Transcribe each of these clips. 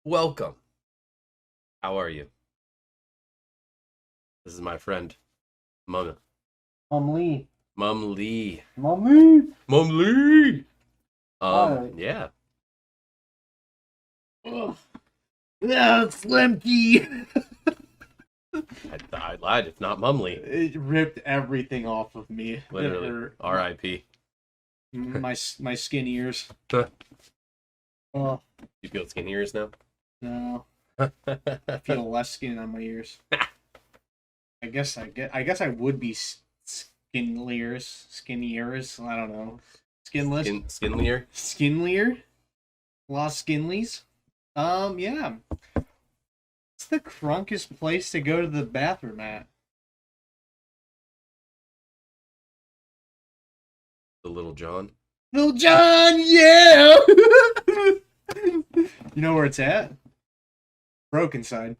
Welcome. How are you? This is my friend, Mum. Lee. Mum Lee. Lee. Mum Lee. Alright. Yeah. Ugh. Yeah, Slimkey. I lied. It's not Mum Lee. It ripped everything off of me. Literally. R.I.P. My skin ears. You Oh feel skin ears now? no, I feel less skin on my ears. I guess I would be skin ears. I don't know. Skinless. Skinlier? Skinlier. Lost skinlies. Yeah. It's the crunkest place to go to the bathroom at. The Little John. Little John, yeah! You know where it's at? Broken side.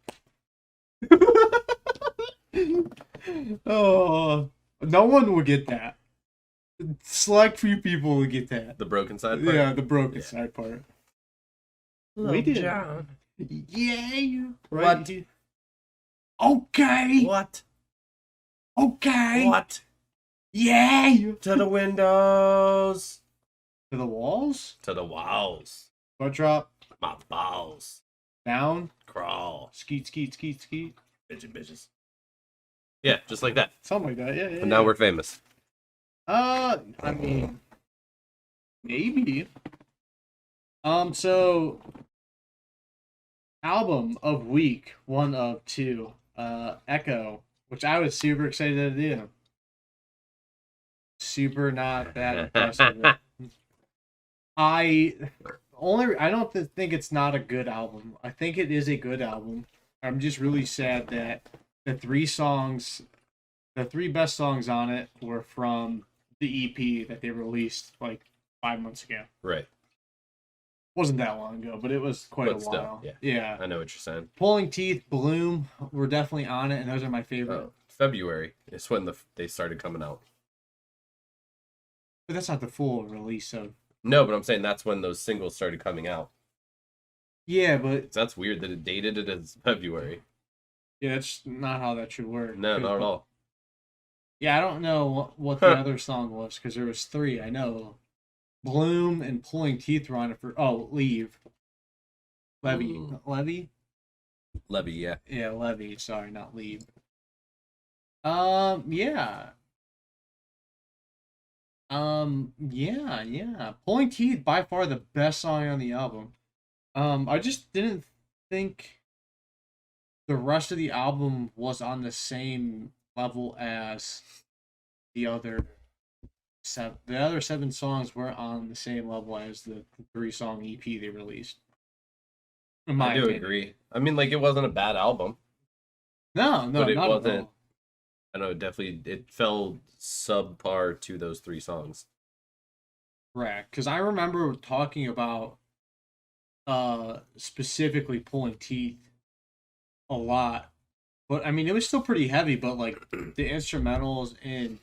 Oh, no one will get that. Select few people will get that. The broken side part? Yeah, the broken side part. Little did. John. Yeah. What? Right. Okay. What? Okay. What? Yeah. To the windows. To the walls. To the walls. Butt drop. My balls. Down. Crawl. Skeet, skeet, skeet, skeet. Bitches. Yeah, just like that. Something like that. Yeah, yeah. And now we're famous. I mean, maybe. So album of week, one of two, Echo, which I was super excited to do. Super not that impressive. I don't think it's not a good album. I think it is a good album. I'm just really sad that the three best songs on it were from the EP that they released like 5 months ago. Right. Wasn't that long ago, but it was quite But a still, while. yeah. Yeah. I know what you're saying. Pulling Teeth, Bloom were definitely on it, and those are my favorite. Oh, February is when they started coming out. But that's not the full release of. No, but I'm saying that's when those singles started coming out. Yeah, but That's weird that it dated it as February. yeah, that's not how that should work. No, not at all. Yeah, I don't know what the other song was because there was three. I know Bloom and Pulling Teeth were on it for. Oh, Leave. Levy. Levy? Levy, yeah. Yeah, Levy. Sorry, not Leave. Yeah. Yeah. Pulling Teeth, by far the best song on the album. I just didn't think the rest of the album was on the same level as the other seven. The other seven songs weren't on the same level as the 3-song EP they released. In my I do opinion. agree. I mean, like, it wasn't a bad album. No, but it not wasn't. at all. I know, it fell subpar to those 3 songs. Correct, because I remember talking about specifically Pulling Teeth a lot, but I mean it was still pretty heavy. But like the instrumentals in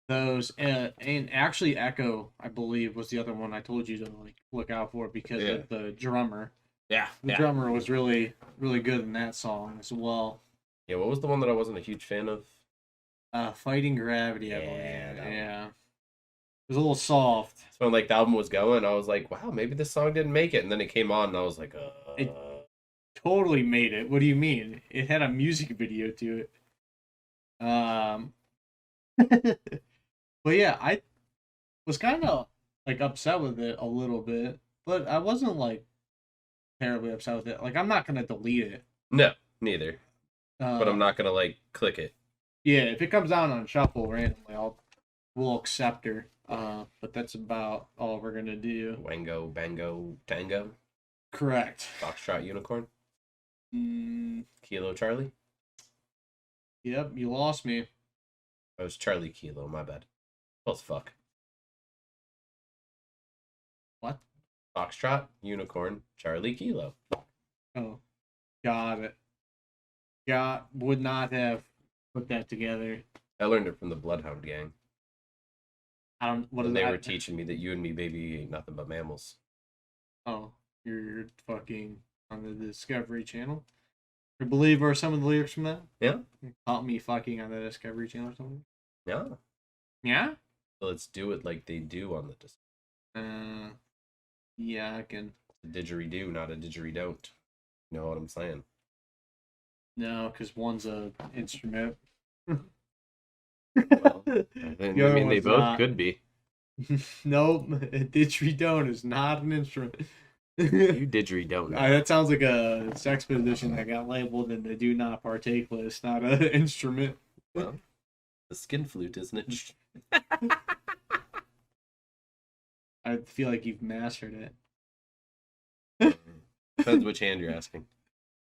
those, and actually Echo, I believe, was the other one I told you to like look out for because of the drummer. Yeah, The drummer was really really good in that song as well. Yeah, what was the one that I wasn't a huge fan of? Fighting Gravity, I believe. that Yeah. It was a little soft. So when like the album was going, I was like, wow, maybe this song didn't make it. And then it came on and I was like, It totally made it. What do you mean? It had a music video to it. But yeah, I was kind of like upset with it a little bit, but I wasn't like terribly upset with it. Like I'm not gonna delete it. No, neither. But I'm not gonna like click it. Yeah, if it comes down on shuffle randomly, we'll accept her. But that's about all we're gonna do. Wango, Bango, Tango. Correct. Foxtrot Unicorn. Mm, Kilo Charlie. yep, you lost me. Oh, it was Charlie Kilo, my bad. Close fuck. What? Foxtrot, Unicorn, Charlie Kilo. Oh, got it. Would not have put that together. I learned it from the Bloodhound Gang. I don't. What is They that? were teaching me that you and me, baby, ain't nothing but mammals. Oh, you're fucking on the Discovery Channel. I believe are some of the lyrics from that. Yeah. Caught me fucking on the Discovery Channel or something. Yeah. Yeah? So let's do it like they do on the Yeah, I can. a didgeridoo, not a didgeridoo. You know what I'm saying? No, because one's a instrument. Well, I The other mean, they one's both not. could be. Nope, a didgeridoo is not an instrument. You didgeridoo. That sounds like a sex position that got labeled in the do not partake list, not an instrument. Well, the skin flute isn't it? I feel like you've mastered it. Depends which hand you're asking.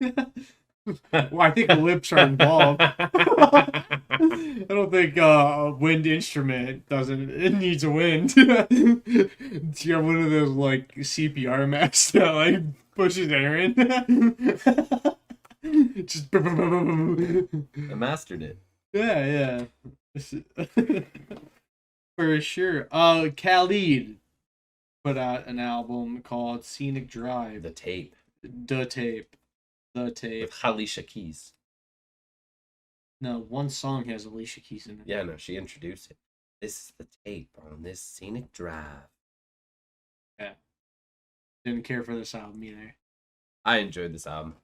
Well, I think lips are involved. I don't think a wind instrument doesn't. It needs a wind. Do you have one of those like CPR masks that like pushes air in? Just I mastered it. yeah. For sure. Khalid put out an album called Scenic Drive. The tape The tape. with Alicia Keys. No, one song has Alicia Keys in it. Yeah, no, she introduced it. This is the tape on this scenic drive. Yeah. Didn't care for this album either. I enjoyed this album.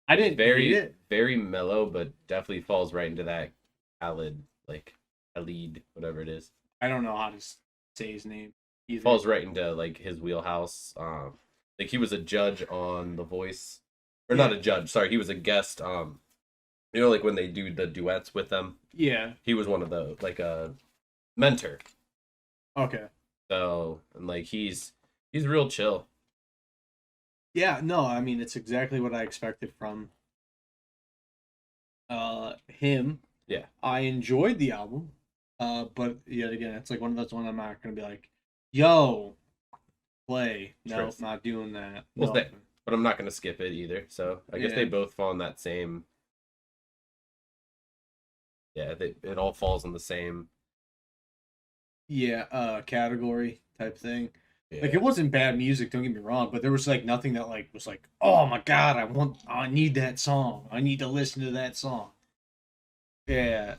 I didn't hate it. Very mellow, but definitely falls right into that Khalid, like Khalid, whatever it is. I don't know how to say his name either. Falls right into like his wheelhouse. Like he was a judge on The Voice, or not a judge. Sorry, he was a guest. You know, like when they do the duets with them. Yeah. He was one of the like a mentor. Okay. So and like he's real chill. Yeah, no, I mean it's exactly what I expected from him. Yeah. I enjoyed the album. But yet again, it's like one of those ones I'm not gonna be like, yo, play. No, Truth. not doing that. Well, No. but I'm not gonna skip it either. So I guess Yeah. they both fall in that same. Yeah, it all falls in the same. Yeah, category type thing. Yeah. Like it wasn't bad music, don't get me wrong, but there was like nothing that like was like, oh my god, I need that song. I need to listen to that song. Yeah.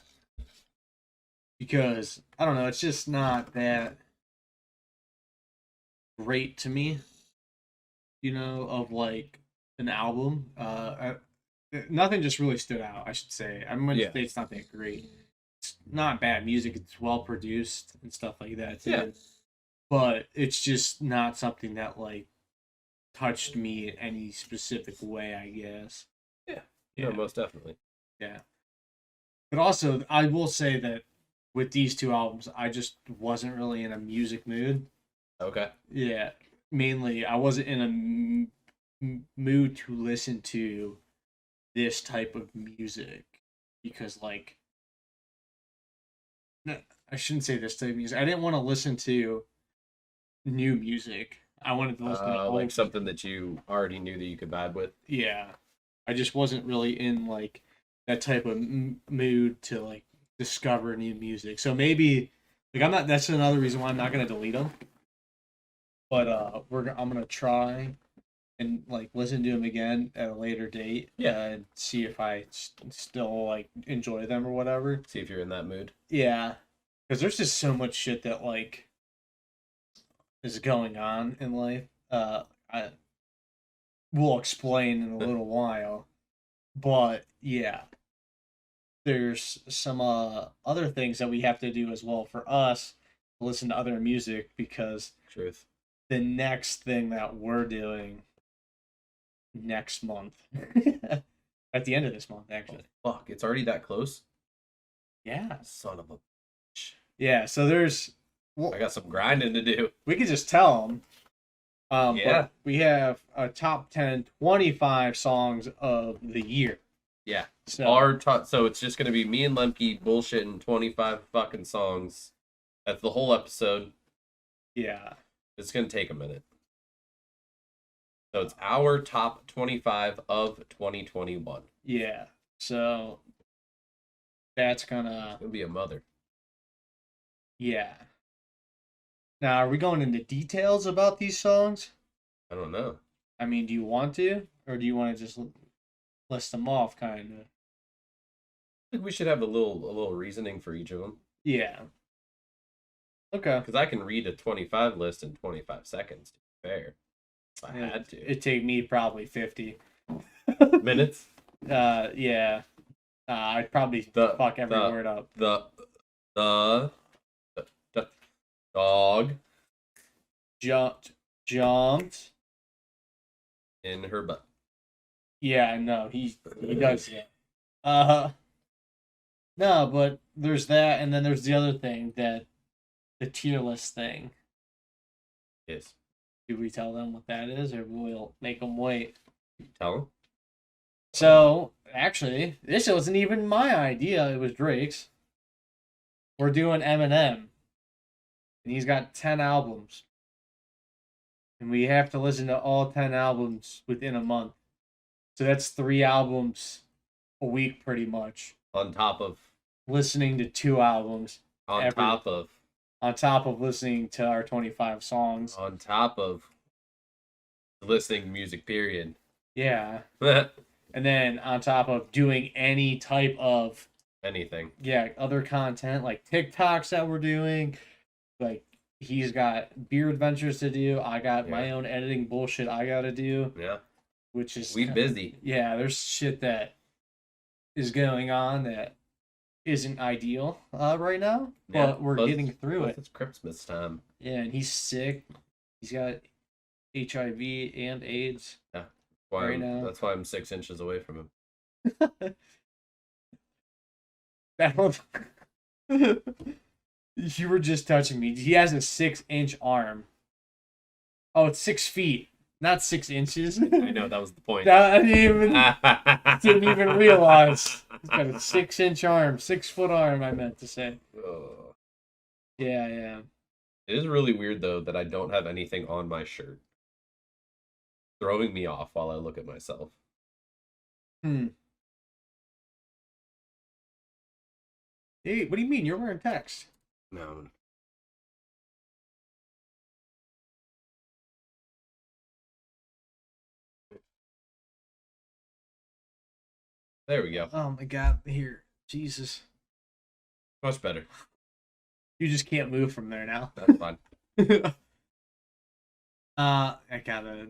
Because I don't know, it's just not that great to me, of like an album. Nothing just really stood out, I should say. I'm gonna Yeah. say it's not that great. It's not bad music, it's well produced and stuff like that too. Yeah. But it's just not something that like touched me in any specific way, I guess. Yeah. Yeah. No, most definitely. Yeah. But also, I will say that with these two albums, I just wasn't really in a music mood. Okay. Yeah. Mainly, I wasn't in a mood to listen to this type of music because, like, no, I shouldn't say this type of music. I didn't want to listen to new music. I wanted to listen to old like something that you already knew that you could vibe with. Yeah, I just wasn't really in like that type of mood to like discover new music. So maybe like I'm not. That's another reason why I'm not gonna delete them. But I'm gonna try and like listen to them again at a later date. Yeah. And see if I still like enjoy them or whatever. See if you're in that mood. Yeah, because there's just so much shit that like is going on in life. I will explain in a little while, but yeah, there's some other things that we have to do as well for us to listen to other music because Truth. the next thing that we're doing next month, at the end of this month, actually. Oh, fuck, it's already that close. Yeah, Son of a bitch. yeah. So there's. Well, I got some grinding to do. we could just tell them. Yeah. But we have a top 10, 25 songs of the year. Yeah. So, So it's just gonna be me and Lemke bullshitting 25 fucking songs. That's the whole episode. yeah. It's gonna take a minute. So it's our top 25 of 2021. Yeah. So that's gonna, It's gonna be a mother. yeah. Now, are we going into details about these songs? I don't know. I mean, do you want to? Or do you want to just list them off, kind of? I think we should have a little reasoning for each of them. Yeah. Okay. Because I can read a 25 list in 25 seconds, to be fair. If I had to. It'd take me probably 50 minutes? Yeah. I'd probably fuck every word up. The dog jumped in her butt. Yeah, no, he does that. No, but there's that, and then there's the other thing, that the tier list thing. Yes. Do we tell them what that is, or we'll make them wait? Tell them. So, actually, this wasn't even my idea. It was Drake's. We're doing Eminem. And he's got 10 albums. And we have to listen to all 10 albums within a month. So that's 3 albums a week, pretty much. On top of listening to 2 albums. On top of listening to our 25 songs. On top of listening to music, period. Yeah. And then on top of doing any type of anything. Yeah, other content like TikToks that we're doing. Like, he's got beer adventures to do. I got my own editing bullshit I gotta do. Yeah. Which is busy. Yeah, there's shit that is going on that isn't ideal right now. But we're getting through it. It's Christmas time. Yeah, and he's sick. He's got HIV and AIDS. Yeah. Now. That's why I'm 6 inches away from him. You were just touching me. He has a 6-inch arm. Oh, it's 6 feet, not 6 inches. I know, that was the point. I didn't even realize. He's got a 6-inch arm, 6-foot arm, I meant to say. Yeah. It is really weird, though, that I don't have anything on my shirt. Throwing me off while I look at myself. Hey, what do you mean? You're wearing text. No. There we go. Oh my god, here. Jesus. Much better. You just can't move from there now. That's fine. I gotta...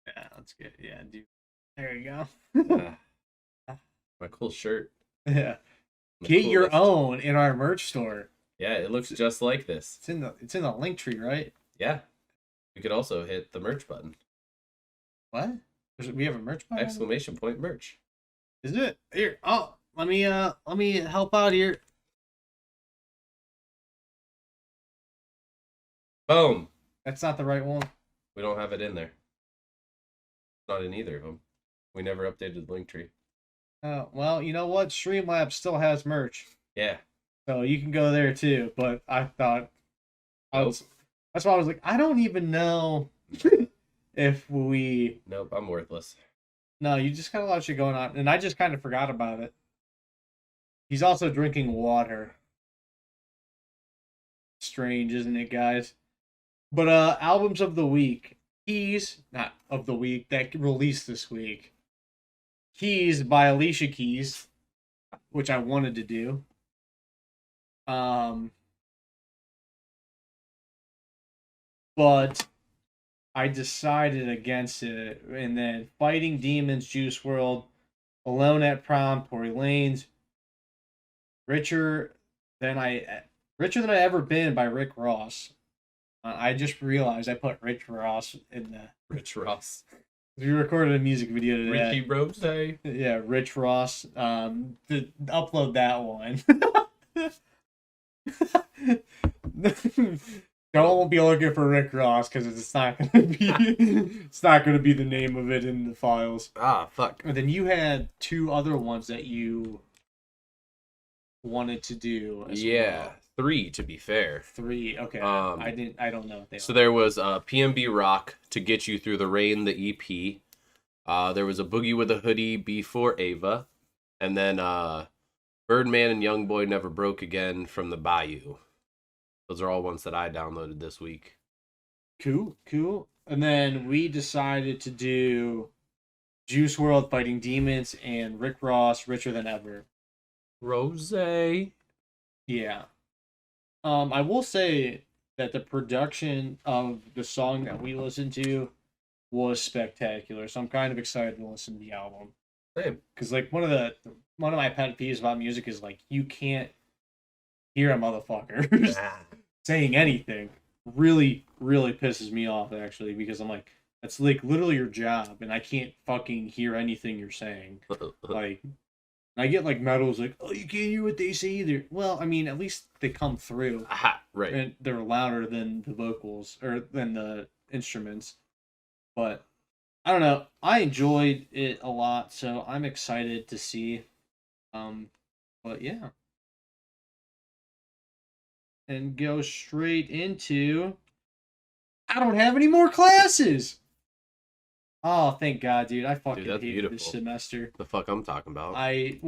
Yeah, let's get... Yeah, dude. There you go. My cool shirt. Yeah. Get your own in our merch store. Yeah, it looks just like this. It's in the link tree, right? Yeah. You could also hit the merch button. What? We have a merch button? Exclamation point merch. Is it? Here. Oh, let me help out here. Boom. That's not the right one. We don't have it in there. It's not in either of them. We never updated the link tree. Well, you know what? Streamlabs still has merch. Yeah. So you can go there too, but I thought that's why I was like, I don't even know if we... Nope, I'm worthless. No, you just got a lot of shit going on, and I just kind of forgot about it. He's also drinking water. Strange, isn't it, guys? But albums of the week. Keys, not of the week, that released this week. Keys by Alicia Keys, which I wanted to do. But I decided against it, and then Fighting Demons, Juice WRLD, Alone at Prom, Tory Lanez, Richer Than I Ever Been by Rick Ross. I just realized I put Rich Ross in the... Rich Ross. We recorded a music video today. Richie Rose. Yeah, Rich Ross. Upload that one. Don't be looking for Rick Ross because it's not gonna be the name of it in the files. Ah, fuck. And then you had 2 other ones that you wanted to do. Well. 3 to be fair. 3. Okay. I don't know what they are. So there was PNB Rock, To Get You Through the Rain, the EP. There was a Boogie with a Hoodie, Before Ava, and then Birdman and Youngboy Never Broke Again from the Bayou. Those are all ones that I downloaded this week. Cool. And then we decided to do Juice World fighting demons, and Rick Ross richer than ever. Rose. Yeah. I will say that the production of the song that we listened to was spectacular. So I'm kind of excited to listen to the album. Same. Because like one of my pet peeves about music is like you can't hear a motherfucker saying anything. Really, really pisses me off actually because I'm like, that's like literally your job, and I can't fucking hear anything you're saying. Like, I get like medals like, oh, you can't hear what they say either. Well, I mean, at least they come through, Aha, right. and they're louder than the vocals or than the instruments. But I don't know. I enjoyed it a lot, so I'm excited to see. Um, but yeah, and go straight into. I don't have any more classes. Oh, thank God, dude! I fucking Dude, that's hated beautiful. this semester. The fuck I'm talking about. I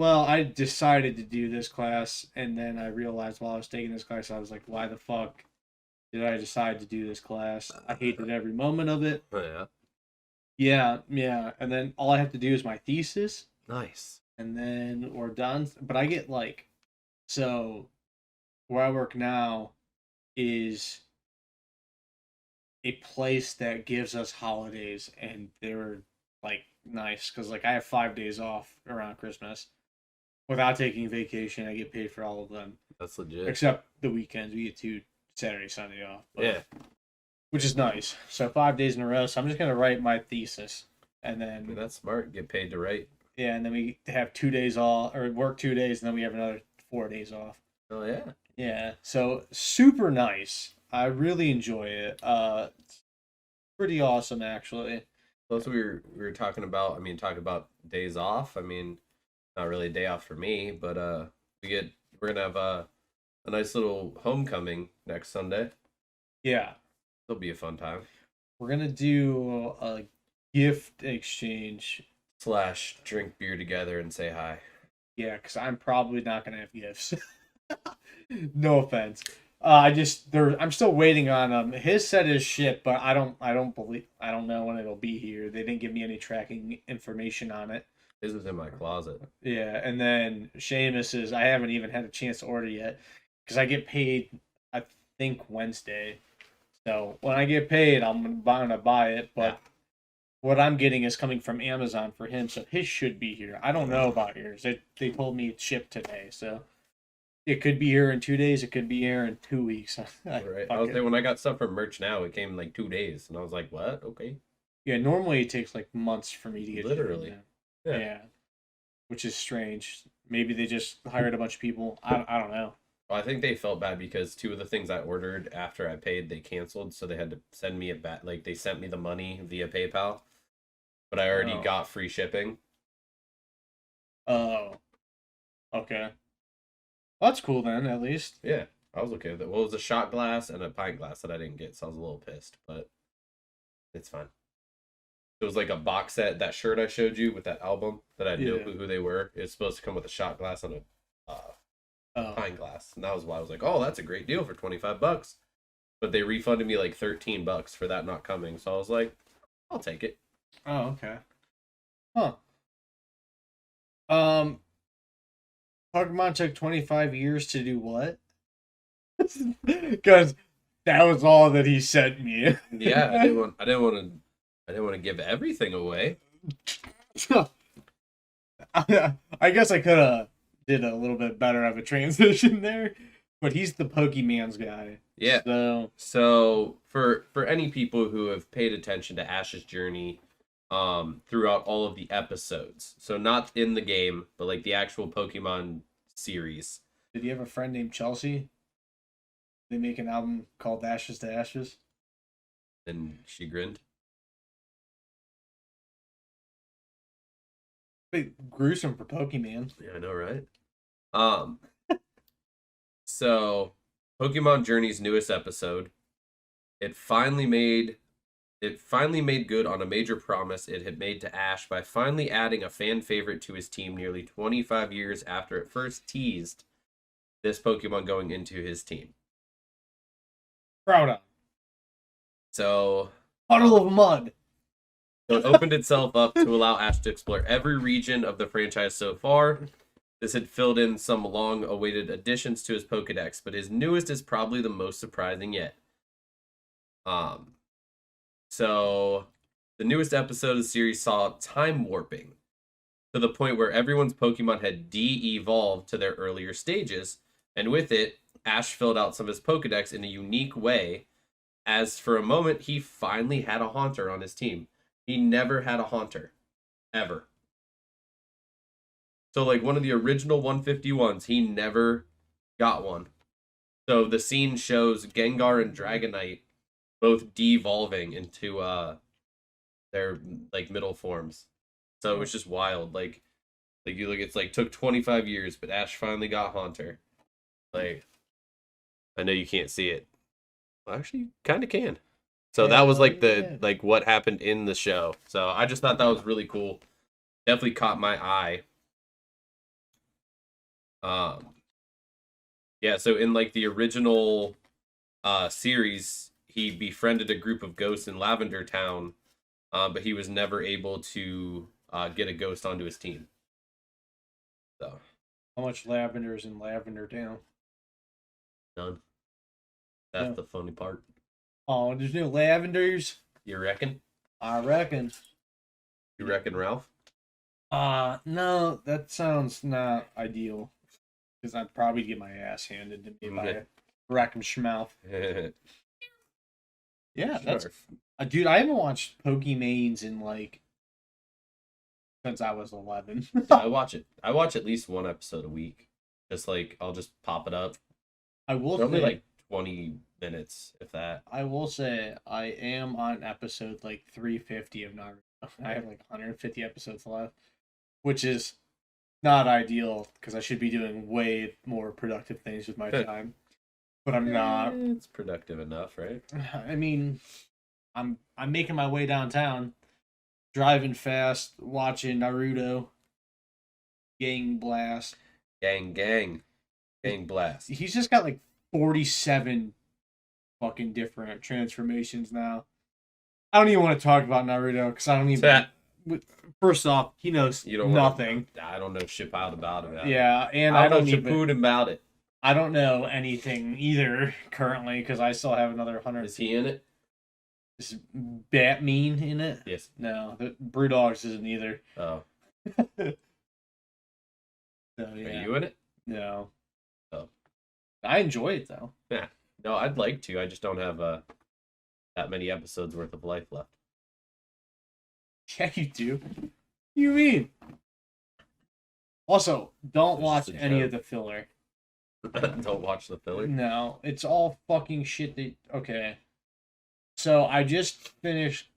decided to do this class, and then I realized while I was taking this class, I was like, why the fuck did I decide to do this class? I hated every moment of it. Oh, yeah. Yeah, yeah. And then all I have to do is my thesis, Nice. and then we're done. But I get like, so where I work now is a place that gives us holidays, and they're like nice because like I have 5 days off around Christmas without taking vacation. I get paid for all of them That's legit. except the weekends. We get 2 Saturday, Sunday off. Yeah. Which is nice. So 5 days in a row. So I'm just gonna write my thesis, and I mean, then that's smart. Get paid to write. yeah, and then we have 2 days off or work 2 days, and then we have another 4 days off. Oh, yeah. Yeah, so super nice. I really enjoy it. It's pretty awesome actually. Plus, we were talking about. I mean, talking about days off. I mean, not really a day off for me, but we're gonna have a nice little homecoming next Sunday. Yeah, It'll be a fun time. we're gonna do a gift exchange. Slash drink beer together and say hi. Yeah, because I'm probably not gonna have gifts. No offense. I'm still waiting on his set is shit, but I don't know when it'll be here. They didn't give me any tracking information on it. This is in my closet. Yeah, and then Seamus's I haven't even had a chance to order yet because I get paid I think Wednesday. So when I get paid, gonna buy it. But what I'm getting is coming from Amazon for him, so his should be here. I don't know about yours. They told me it shipped today, so it could be here in 2 days. It could be here in 2 weeks. Right. I was there when I got stuff from Merch Now. It came in like 2 days, and I was like, "What? Okay." Yeah, normally it takes like months for me to get Literally. shit. Yeah. Yeah, which is strange. Maybe they just hired a bunch of people. I don't know. Well, I think they felt bad because two of the things I ordered after I paid, they canceled, so they had to send me it back. Like they sent me the money via PayPal, but I already Oh. got free shipping. Oh, okay. Well, that's cool then. At least. Yeah, I was okay with it. Well, it was a shot glass and a pint glass that I didn't get, so I was a little pissed, but it's fine. It was like a box set. That shirt I showed you with that album that I knew Yeah. who they were. It's supposed to come with a shot glass and a Oh. pint glass, and that was why I was like, "Oh, that's a great deal for $25." But they refunded me like $13 for that not coming, so I was like, "I'll take it." Oh, okay. Huh. Um, Pokemon took 25 years to do what? Because that was all that he sent me. Yeah, I didn't want to give everything away. I guess I could have did a little bit better of a transition there, but he's the Pokemon's guy. Yeah. So For any people who have paid attention to Ash's journey, throughout all of the episodes, so not in the game, but like the actual Pokemon series. did you have a friend named Chelsea? They make an album called Ashes to Ashes. And she grinned. Bit gruesome for Pokemon. Yeah, I know, right? Um, so Pokemon Journey's newest episode, it finally made good on a major promise it had made to Ash by finally adding a fan favorite to his team nearly 25 years after it first teased this Pokemon going into his team. Proud of. So Puddle of mud. So it opened itself up to allow Ash to explore every region of the franchise so far. This had filled in some long-awaited additions to his Pokedex, but his newest is probably the most surprising yet. So the newest episode of the series saw time warping to the point where everyone's Pokemon had de-evolved to their earlier stages, and with it, Ash filled out some of his Pokedex in a unique way, as for a moment, he finally had a Haunter on his team. He never had a Haunter. Ever. So, like, one of the original 151s, he never got one. So the scene shows Gengar and Dragonite both devolving into their, like, middle forms. So it was just wild. Like you look, it's like took 25 years, but Ash finally got Haunter. Like, I know you can't see it. Well, actually, you kind of can. So that was like like what happened in the show. So I just thought that was really cool. Definitely caught my eye. Yeah, so in like the original series, he befriended a group of ghosts in Lavender Town, but he was never able to get a ghost onto his team. So how much lavender is in Lavender Town? none. That's the funny part. Oh, there's no lavenders? You reckon? I reckon. You reckon, Ralph? No, that sounds not ideal. Because I'd probably get my ass handed to me by a Rackenschmouth. Yeah, that's... dude, I haven't watched Pokemanes in, like, since I was 11. Yeah, I watch it. I watch at least one episode a week. Just, like, I'll just pop it up. I will say... only, like, 20 minutes, if that. I will say, I am on episode, like, 350 of Naruto. I have, like, 150 episodes left. Which is... not ideal because I should be doing way more productive things with my time, but I'm not. It's productive enough, right? I mean, I'm making my way downtown, driving fast, watching Naruto. Gang blast. Gang blast. He's just got like 47 fucking different transformations now. I don't even want to talk about Naruto because I don't even. First off, he knows nothing. I don't know shit out about it. Yeah, and I don't know about it. I don't know anything either currently because I still have another 100. Is he in it? Is Batmean in it? Yes. No, Brewdogs isn't either. Oh. So, yeah. Are you in it? No. Oh. I enjoy it though. Yeah. No, I'd like to. I just don't have that many episodes worth of life left. Yeah, you do. You mean? Also, don't watch any of the filler. Don't watch the filler? No, it's all fucking shit that... Okay. So, I just finished...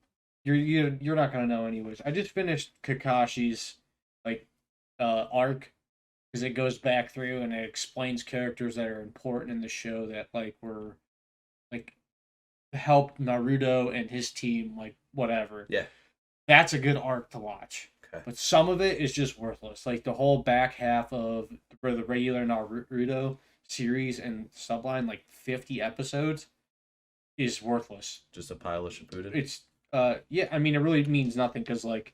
You're not gonna know anyways. I just finished Kakashi's, like, arc. Because it goes back through and it explains characters that are important in the show that, like, were... Like, helped Naruto and his team, like, whatever. Yeah. That's a good arc to watch. Okay. But some of it is just worthless. Like the whole back half of the regular Naruto series and subline, like 50 episodes, is worthless. Just a pile of Shippuden? It's, yeah, I mean, it really means nothing because, like,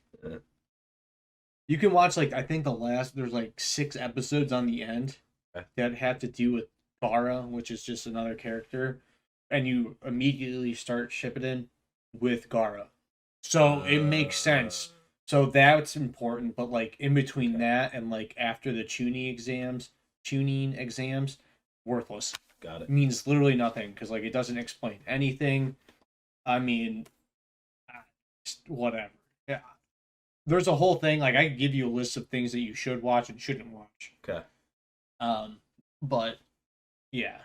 you can watch, like, I think there's like 6 episodes on the end that have to do with Gaara, which is just another character, and you immediately start Shippuden with Gaara. So it makes sense. So that's important, but like in between that and like after the tuning exams, worthless. Got it. It means literally nothing because like it doesn't explain anything. I mean, whatever. Yeah, there's a whole thing. Like I could give you a list of things that you should watch and shouldn't watch. Okay. But yeah,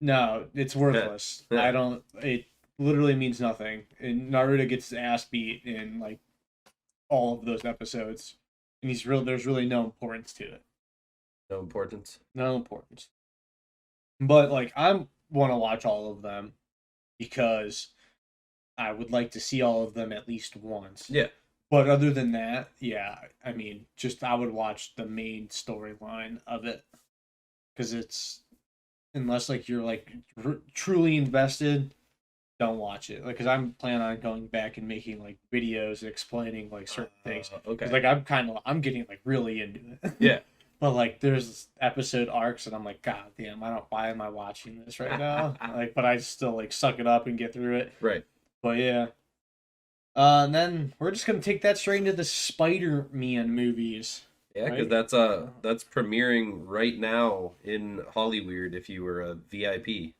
no, it's worthless. I don't. It literally means nothing. And Naruto gets his ass beat in like all of those episodes, and there's really no importance to it. No importance. No importance. But like I want to watch all of them because I would like to see all of them at least once. Yeah. But other than that, yeah, I mean, just I would watch the main storyline of it because it's unless like you're like truly invested. don't watch it. Like, because I'm planning on going back and making like videos explaining like certain things. Okay. 'Cause, like I'm getting like really into it. Yeah. But like there's episode arcs and I'm like, God damn, why am I watching this right now? Like, but I still like suck it up and get through it. Right. But yeah. And then we're just gonna take that straight into the Spider-Man movies. Yeah, because Right? that's premiering right now in Hollywood if you were a VIP.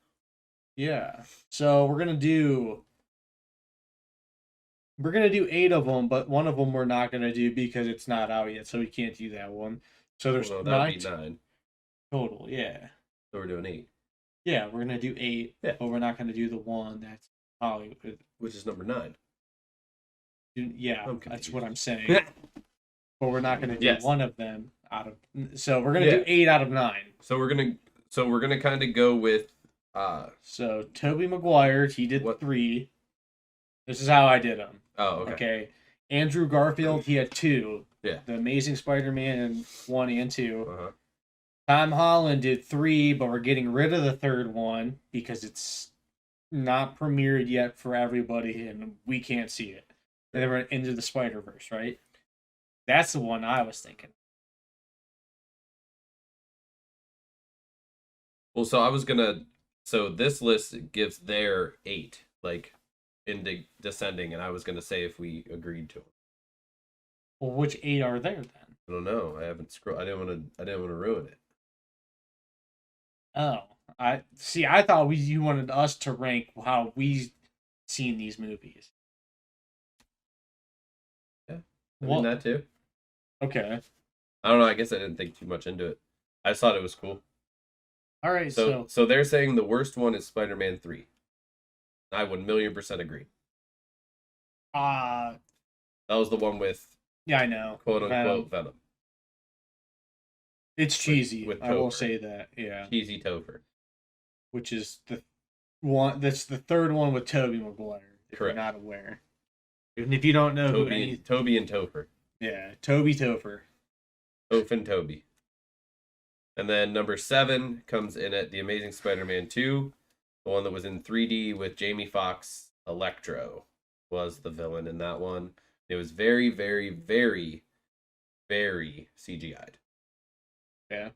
Yeah. So we're gonna do 8 of them, but one of them we're not gonna do because it's not out yet, so we can't do that one. So there's Well, no, that would nine be 9. total. Yeah. So we're doing 8. Yeah, we're gonna do 8, Yeah. but we're not gonna do the one that's Hollywood. Which is number 9. Yeah, I'm that's confused. what I'm saying. But we're not gonna do Yes. one of them out of. So we're gonna do 8 out of 9. So we're gonna kind of go with So Tobey Maguire, he did What? 3. This is how I did them. oh, okay. Okay. Andrew Garfield, he had 2. Yeah. The Amazing Spider-Man 1 and 2. Uh-huh. Tom Holland did 3, but we're getting rid of the third one because it's not premiered yet for everybody and we can't see it. And then we're into the Spider-Verse, right? That's the one I was thinking. Well, so this list gives their 8 like in descending, and I was gonna say if we agreed to them. Well, which 8 are there then? I don't know. I haven't scrolled. I didn't want to ruin it. Oh, I see. I thought you wanted us to rank how we seen these movies. Yeah, Well, that too. okay. I don't know. I guess I didn't think too much into it. I just thought it was cool. All right. So they're saying the worst one is Spider-Man 3. I would 1,000,000% agree. Uh, That was the one with yeah, I know. quote unquote Venom. It's cheesy. With I will Topher. say that. Yeah. Cheesy Topher. Which is the one that's the third one with Tobey Maguire. If Correct. you're not aware. And if you don't know who Toby and Topher. yeah, Toby Topher. Toph and Toby. And then number 7 comes in at The Amazing Spider-Man 2, the one that was in 3D with Jamie Foxx. Electro was the villain in that one. It was very, very, very, very CGI'd. Yeah.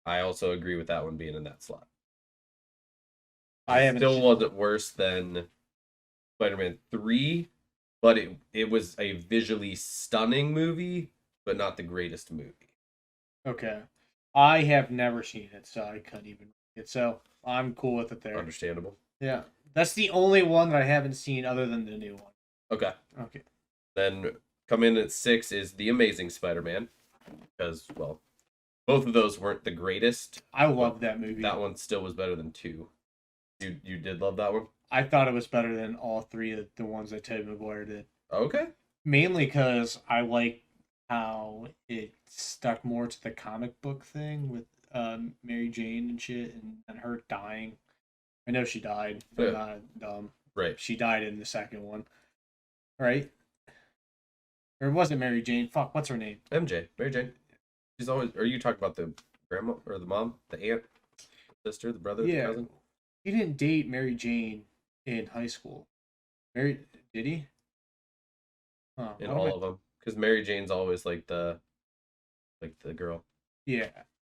I also agree with that one being in that slot. I haven't Still wasn't worse than Spider-Man 3, but it was a visually stunning movie, but not the greatest movie. Okay. I have never seen it, so I couldn't even read it. So I'm cool with it there. Understandable. Yeah. That's the only one that I haven't seen other than the new one. Okay. Okay. Then coming in at 6 is The Amazing Spider-Man, because, well, both of those weren't the greatest. I love that movie. That one still was better than 2. You did love that one? I thought it was better than all 3 of the ones that Tobey Maguire did. Okay. Mainly because I like how it stuck more to the comic book thing with Mary Jane and shit, and her dying. I know she died, but not dumb. Right. She died in the second one, right? Or was it Mary Jane? Fuck, what's her name? MJ, Mary Jane. She's always. Are you talking about the grandma or the mom, the aunt, the sister, the brother, the cousin? He didn't date Mary Jane in high school. Did he? Huh, In all of them, because Mary Jane's always like the girl. Yeah.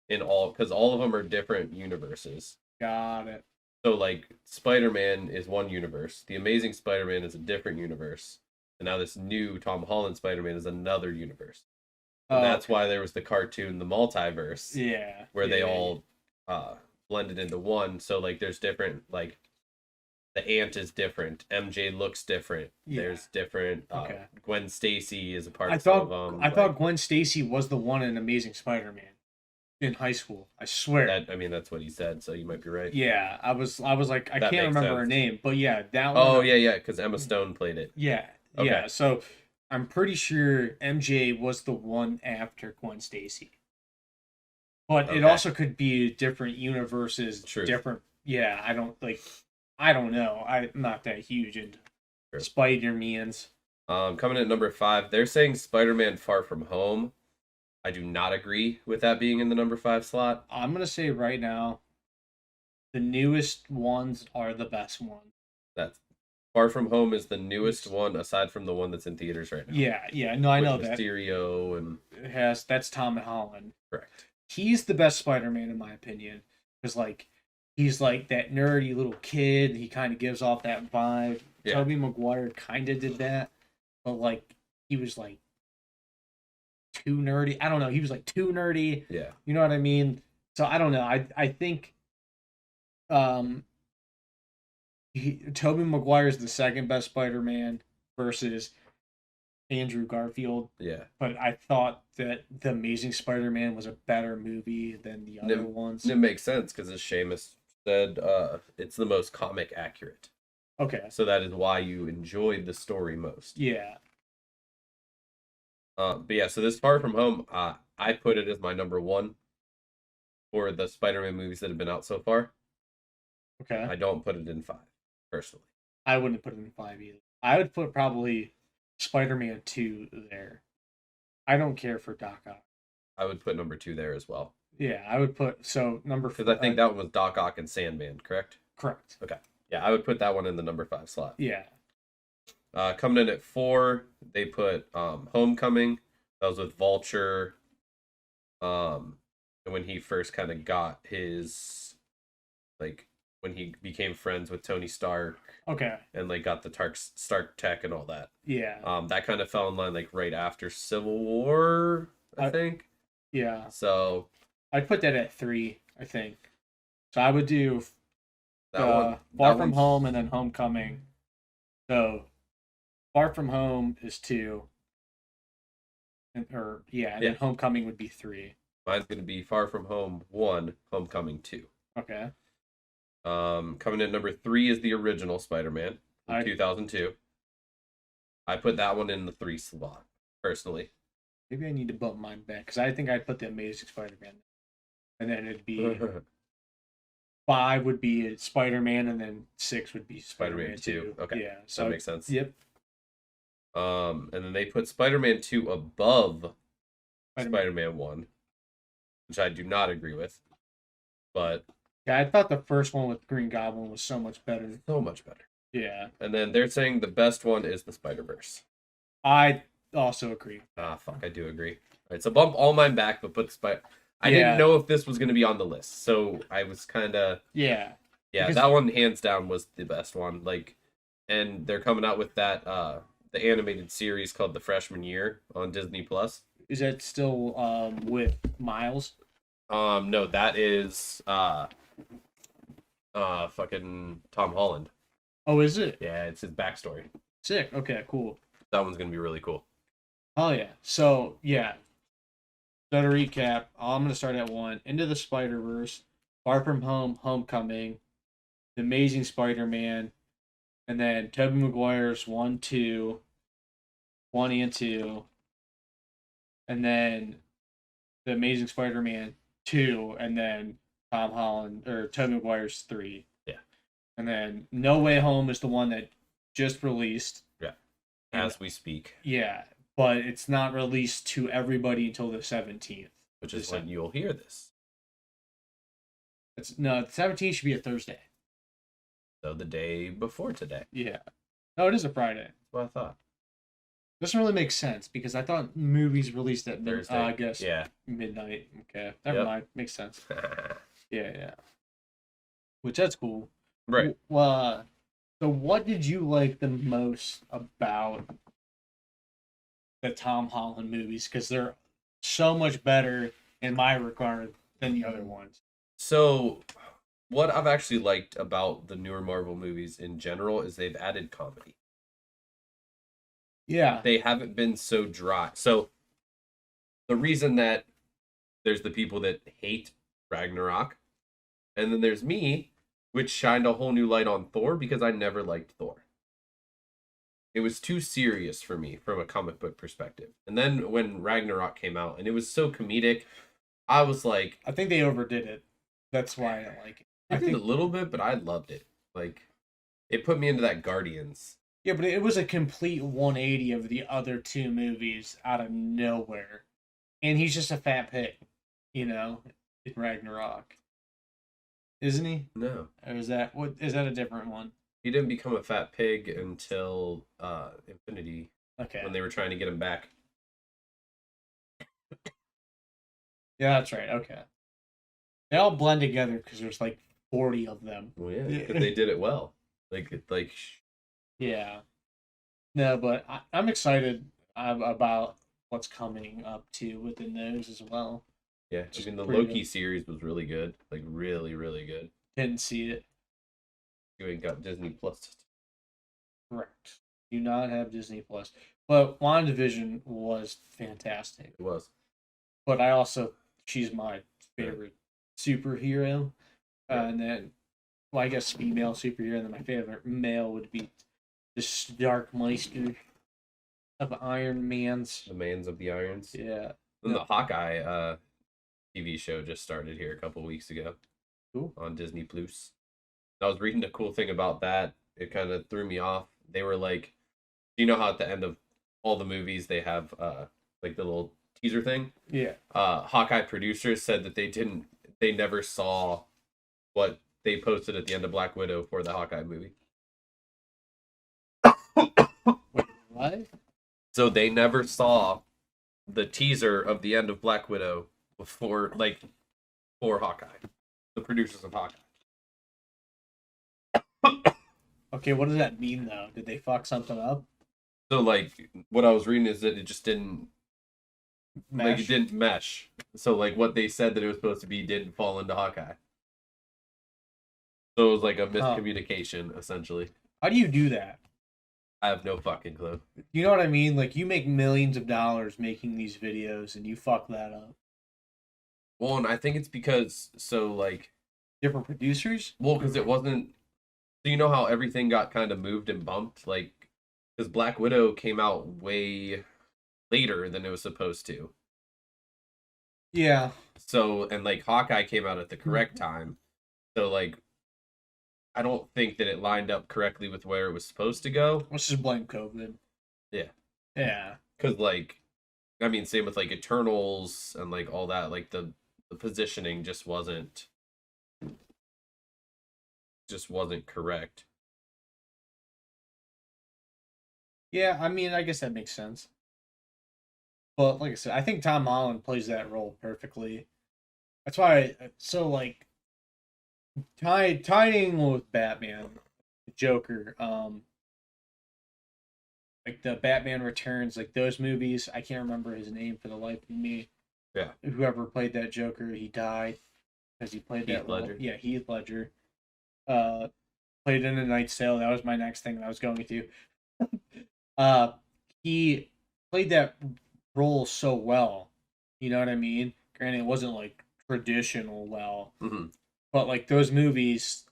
Because all of them are different universes. Got it. So like Spider-Man is one universe, The Amazing Spider-Man is a different universe, and now this new Tom Holland Spider-Man is another universe. And that's why there was the cartoon, The Multiverse. Yeah. Where they all blended into one. So like there's different, like the aunt is different, MJ looks different. Yeah. There's different. Gwen Stacy is a part of some of them. I thought Gwen Stacy was the one in Amazing Spider-Man in high school. I swear. That's what he said. So you might be right. Yeah, I was like, I can't remember her name, but yeah, that one. Oh yeah, because Emma Stone played it. Yeah, okay. Yeah. So I'm pretty sure MJ was the one after Gwen Stacy. But it also could be different universes, different. Yeah, I don't know. I'm not that huge into Spider-Mans. Coming in at number 5, they're saying Spider-Man Far From Home. I do not agree with that being in the number 5 slot. I'm gonna say right now, the newest ones are the best ones. That's Far From Home is the newest one, aside from the one that's in theaters right now. Yeah, no, I With know that. Mysterio and That's Tom Holland. correct. He's the best Spider-Man in my opinion, because like he's like that nerdy little kid. He kind of gives off that vibe. Yeah. Tobey Maguire kind of did that, but like he was like too nerdy. I don't know. He was like too nerdy. Yeah. You know what I mean? So I don't know. I think um Tobey Maguire is the second best Spider-Man versus Andrew Garfield. Yeah. But I thought that The Amazing Spider-Man was a better movie than the other ones. It makes sense because as Seamus said, it's the most comic accurate. Okay. So that is why you enjoyed the story most. Yeah. But yeah, so this Far From Home, I put it as my number one for the Spider-Man movies that have been out so far. Okay. I don't put it in 5, personally. I wouldn't put it in 5 either. I would put probably Spider-Man 2 there. I don't care for Doc Ock. I would put number 2 there as well. Yeah, I would put number 4. Because I think that one was Doc Ock and Sandman, correct? Correct. Okay. Yeah, I would put that one in the number 5 slot. Yeah. Coming in at 4, they put Homecoming. That was with Vulture. And when he first kind of got his, like, when he became friends with Tony Stark. Okay. And like got the Stark tech and all that. Yeah. That kind of fell in line like right after Civil War, I think. Yeah. So I'd put that at 3, I think. So I would do that Far From Home and then Homecoming. So Far From Home is 2. And then Homecoming would be 3. Mine's gonna be Far From Home 1, Homecoming 2. Okay. Coming in at number 3 is the original Spider-Man in 2002. I put that one in the 3 slot, personally. Maybe I need to bump mine back, because I think I'd put the Amazing Spider-Man. And then it'd be 5 would be Spider-Man, and then 6 would be Spider-Man 2. Okay. Yeah. So that makes sense. Yep. And then they put Spider-Man 2 above Spider-Man 1, which I do not agree with. But yeah, I thought the first one with Green Goblin was so much better. So much better. Yeah. And then they're saying the best one is the Spider-Verse. I also agree. Fuck, I do agree. All right, so bump all mine back, but put I didn't know if this was going to be on the list, so I was kind of... Yeah. Yeah, that one, hands down, was the best one. Like, and they're coming out with that, the animated series called The Freshman Year on Disney+. Plus. Is that still with Miles? No, that is fucking Tom Holland. Oh, is it? Yeah, it's his backstory. Sick. Okay, cool. That one's gonna be really cool. Oh yeah. So yeah. So to recap, I'm gonna start at 1. Into the Spider-Verse, Far From Home, Homecoming, The Amazing Spider-Man, and then Tobey Maguire's 1, 2, 1 and 2, and then The Amazing Spider-Man 2, and then Tom Holland or Tobey Maguire's 3. Yeah. And then No Way Home is the one that just released. Yeah. As we speak. Yeah, but it's not released to everybody until the 17th. Which is when you'll hear this. No, the 17th should be a Thursday. So the day before today. Yeah. No, it is a Friday. That's what I thought. Doesn't really make sense because I thought movies released at Thursday. I guess Yeah. midnight. Okay, never mind. Makes sense. Yeah. Which that's cool. Right. Well, so what did you like the most about the Tom Holland movies? Because they're so much better in my regard than the other ones. So, what I've actually liked about the newer Marvel movies in general is they've added comedy. Yeah. They haven't been so dry. So, the reason that there's the people that hate Ragnarok, and then there's me, which shined a whole new light on Thor because I never liked Thor. It was too serious for me from a comic book perspective. And then when Ragnarok came out, and it was so comedic, I was like... I think they overdid it. That's why I don't like it. I think a little bit, but I loved it. Like, it put me into that Guardians. Yeah, but it was a complete 180 of the other 2 movies out of nowhere. And he's just a fat pig, in Ragnarok. Isn't he? No. Or is that a different one? He didn't become a fat pig until Infinity, Okay. when they were trying to get him back. Yeah, that's right. Okay. They all blend together because there's like 40 of them. Well, yeah, because they did it well. Like. Yeah. No, but I'm excited about what's coming up too within those as well. Yeah, I Just mean the pretty Loki good. series was really good, like really, really good. Didn't see it. You ain't got Disney Plus. Correct. Do not have Disney Plus. But WandaVision was fantastic. It was. But I also, she's my favorite superhero. Right. And then, well, I guess female superhero. And then my favorite male would be the Starkmeister of Iron Man's. The Mans of the Irons. Yeah. And the Hawkeye TV show just started here a couple weeks ago. Cool. On Disney Plus. I was reading a cool thing about that. It kind of threw me off. They were like, do you know how at the end of all the movies they have like the little teaser thing? Yeah. Hawkeye producers said that they never saw what they posted at the end of Black Widow for the Hawkeye movie. Wait, what? So they never saw the teaser of the end of Black Widow before, like, for Hawkeye. The producers of Hawkeye. Okay, what does that mean though? Did they fuck something up? So, like, what I was reading is that it just didn't, like, Mesh? it didn't mesh. So, like, what they said that it was supposed to be didn't fall into Hawkeye. So it was like a miscommunication, essentially. How do you do that? I have no fucking clue. You know what I mean? Like, you make millions of dollars making these videos and you fuck that up. Well, and I think it's because, so, like... Different producers? Well, because it wasn't... So you know how everything got kind of moved and bumped? Like, because Black Widow came out way later than it was supposed to. Yeah. So, and, like, Hawkeye came out at the correct time. So, like, I don't think that it lined up correctly with where it was supposed to go. Let's just blame COVID. Yeah. Yeah. Because, like, I mean, same with, like, Eternals and, like, all that. Like, the positioning just wasn't correct. Yeah, I mean, I guess that makes sense. But like I said, I think Tom Holland plays that role perfectly. That's why, so like, tying with Batman, Joker, like the Batman Returns, like those movies. I can't remember his name for the life of me. Yeah. Whoever played that Joker, he died because he played that role. Ledger. Yeah, Heath Ledger. Played in A Knight's Tale. That was my next thing that I was going to. He played that role so well. You know what I mean? Granted, it wasn't like traditional well, but like those movies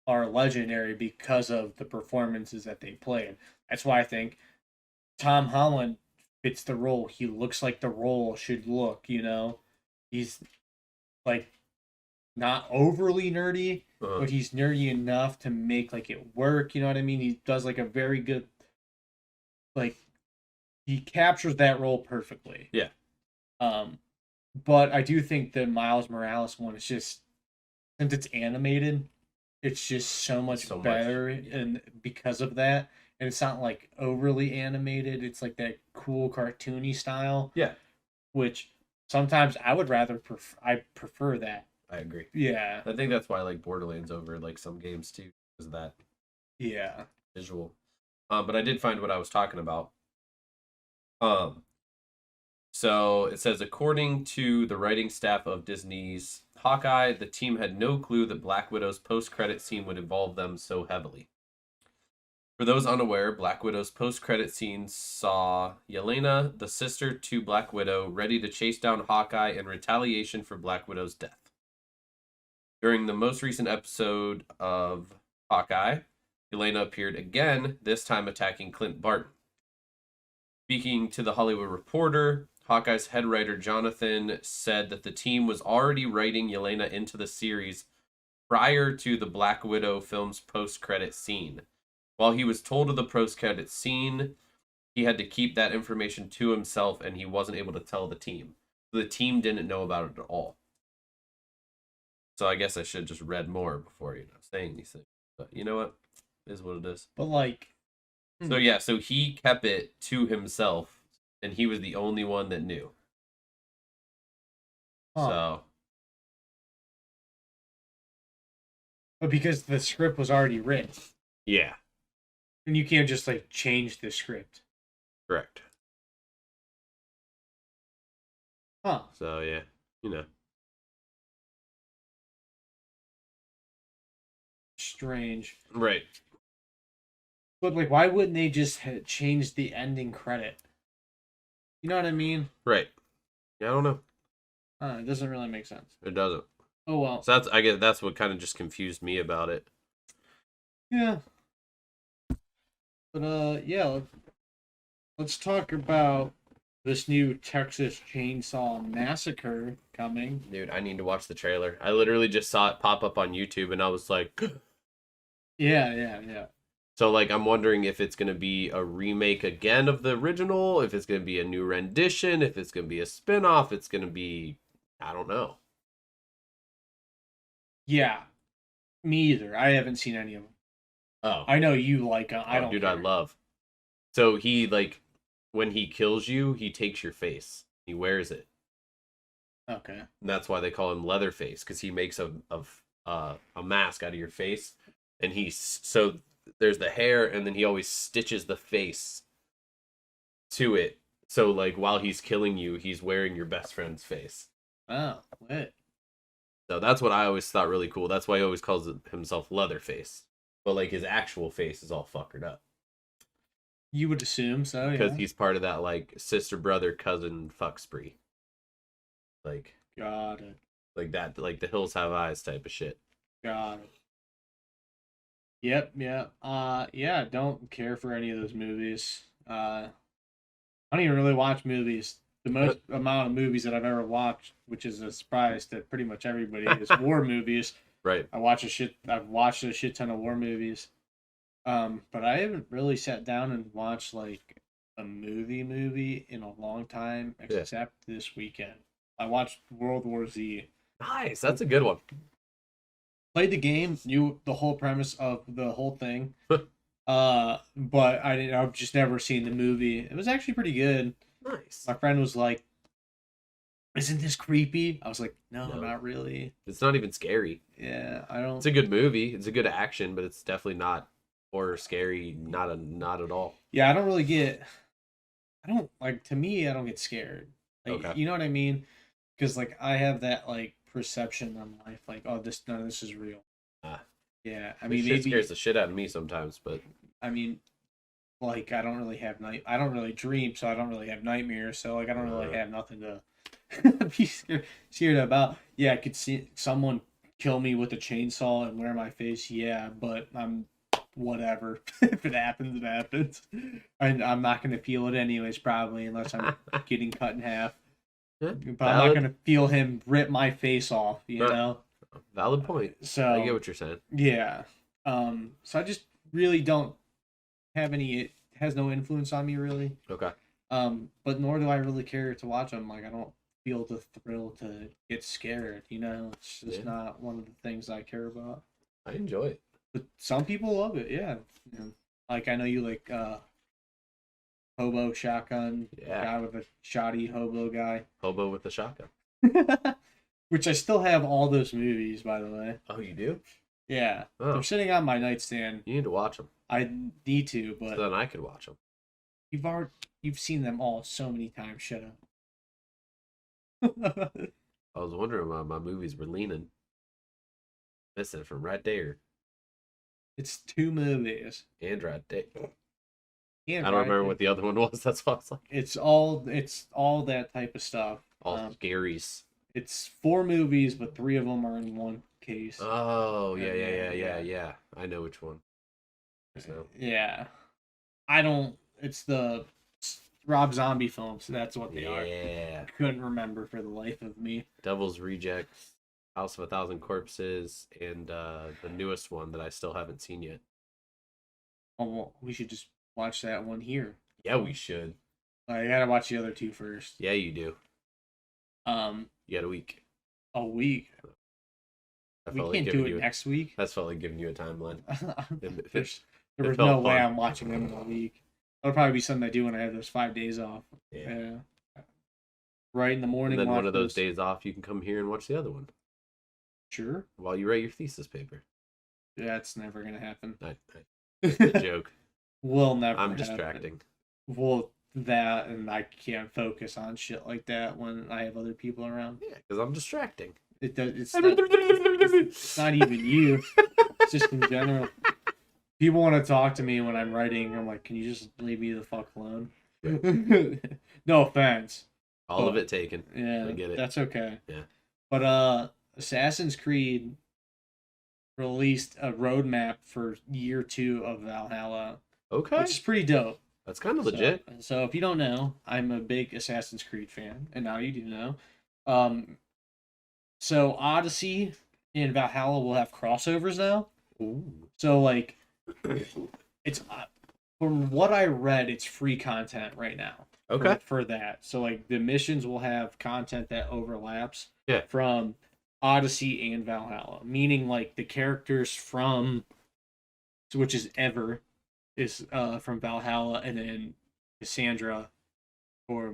are legendary because of the performances that they played. That's why I think Tom Holland fits the role. He looks like the role should look. You know, he's like not overly nerdy, but he's nerdy enough to make like it work. You know what I mean? He does like a very good, like, he captures that role perfectly. Yeah. But I do think the Miles Morales one is just, since it's animated, it's just so much better, and because of that, and it's not like overly animated. It's like that cool cartoony style. Yeah. Which sometimes I would rather prefer that. I agree. Yeah. I think that's why I like Borderlands over like some games too, because of that. Yeah. Visual. But I did find what I was talking about. So it says, according to the writing staff of Disney's Hawkeye, the team had no clue that Black Widow's post-credit scene would involve them so heavily. For those unaware, Black Widow's post-credit scene saw Yelena, the sister to Black Widow, ready to chase down Hawkeye in retaliation for Black Widow's death. During the most recent episode of Hawkeye, Yelena appeared again, this time attacking Clint Barton. Speaking to the Hollywood Reporter, Hawkeye's head writer Jonathan said that the team was already writing Yelena into the series prior to the Black Widow film's post-credit scene. While he was told of the post-credit scene, he had to keep that information to himself and he wasn't able to tell the team. The team didn't know about it at all. So I guess I should have just read more before, saying these things. But you know what? is what it is. But like, So yeah, so he kept it to himself, and he was the only one that knew. huh. So But because the script was already written, yeah, and you can't just like change the script. correct. Huh. So yeah, you know. Strange. Right. But like, why wouldn't they just change the ending credit? You know what I mean? Right. Yeah, I don't know. It doesn't really make sense. It doesn't. Oh well. So I guess that's what kind of just confused me about it. Yeah. But yeah, let's talk about this new Texas Chainsaw Massacre coming. Dude, I need to watch the trailer. I literally just saw it pop up on YouTube and I was like Yeah. so like I'm wondering if it's going to be a remake again of the original, if it's going to be a new rendition, if it's going to be a spin-off, it's going to be I don't know. Yeah. Me either. I haven't seen any of them. Oh. I know you like them. I don't dude, care. I love. So he like when he kills you, he takes your face. He wears it. Okay. And that's why they call him Leatherface, because he makes a mask out of your face, and so there's the hair, and then he always stitches the face to it. So like while he's killing you, he's wearing your best friend's face. Oh, lit. So that's what I always thought really cool. That's why he always calls himself Leatherface. But like his actual face is all fuckered up. You would assume so, yeah. Because he's part of that like sister brother cousin fuck spree. Like Got it. like that, like the hills have eyes type of shit. Got it. Yep, yeah. Yeah, don't care for any of those movies. I don't even really watch movies. The most amount of movies that I've ever watched, which is a surprise to pretty much everybody, is war movies. Right. I've watched a shit ton of war movies. But I haven't really sat down and watched like a movie in a long time, except this weekend. I watched World War Z. Nice. That's a good one. Played the game, knew the whole premise of the whole thing. But I've just never seen the movie. It was actually pretty good. Nice. My friend was like, "Isn't this creepy?" I was like, No, not really. It's not even scary. Yeah, I don't. It's a good movie. It's a good action, but it's definitely not horror scary. Not at all. Yeah, I don't really get. I don't like. To me, I don't get scared. Like, Okay. you know what I mean? Because like I have that like perception on life, like, oh, none of this is real. Yeah, I mean, shit scares the shit out of me sometimes, but I mean, like I don't really dream, so I don't really have nightmares, so like I don't really have nothing to be scared about. Yeah, I could see someone kill me with a chainsaw and wear my face, yeah, but I'm whatever. If it happens, it happens. I'm not gonna feel it anyways, probably, unless I'm getting cut in half. But I'm not gonna feel him rip my face off, you know. Valid point. So I get what you're saying. Yeah. So I just really don't have any. It has no influence on me really. Okay. But nor do I really care to watch them. Like I don't feel the thrill to get scared. You know, it's just not one of the things I care about. I enjoy it. But some people love it. Yeah. Like I know you like hobo shotgun guy with a shoddy hobo guy. Hobo with the shotgun. Which I still have all those movies, by the way. Oh, you do? Yeah. Oh. They're sitting on my nightstand. You need to watch them. I need to, but so then I could watch them. You've seen them all so many times. Shut up. I was wondering why my movies were leaning. Missing it from right there. It's 2 movies. And right there. And I don't remember what the other one was. That's what I was like. It's all that type of stuff. All scaries. It's 4 movies, but 3 of them are in one case. Oh, yeah. I know which one. So. Yeah. It's the Rob Zombie films. That's what they are. Yeah. I couldn't remember for the life of me. Devil's Rejects, House of a Thousand Corpses, and the newest one that I still haven't seen yet. Oh, well, we should just watch that one here. Yeah, we should. I gotta watch the other 2 first. Yeah, you do. You got a week. A week. We can't do it next week. That's felt like giving you a timeline. There It was felt no way fun. I'm watching them in a week. That'll probably be something I do when I have those 5 days off. Yeah. Right in the morning. And then one watch of those days off, you can come here and watch the other one Sure. while you write your thesis paper. That's never gonna happen. It's a joke. Will never. I'm happen. distracting. Well, that and I can't focus on shit like that when I have other people around. Yeah, because I'm distracting. It does. It's not even you. It's just in general. People want to talk to me when I'm writing. I'm like, can you just leave me the fuck alone? No offense. All of it taken. Yeah, I get it. That's okay. Yeah. But Assassin's Creed released a roadmap for year 2 of Valhalla. Okay. Which is pretty dope. That's kind of legit. So if you don't know, I'm a big Assassin's Creed fan, and now you do know. So Odyssey and Valhalla will have crossovers now. Ooh. So like, it's from what I read, it's free content right now. Okay. For that, so like the missions will have content that overlaps. Yeah. From Odyssey and Valhalla, meaning like the characters from, which is Ever, is from Valhalla, and then Cassandra, or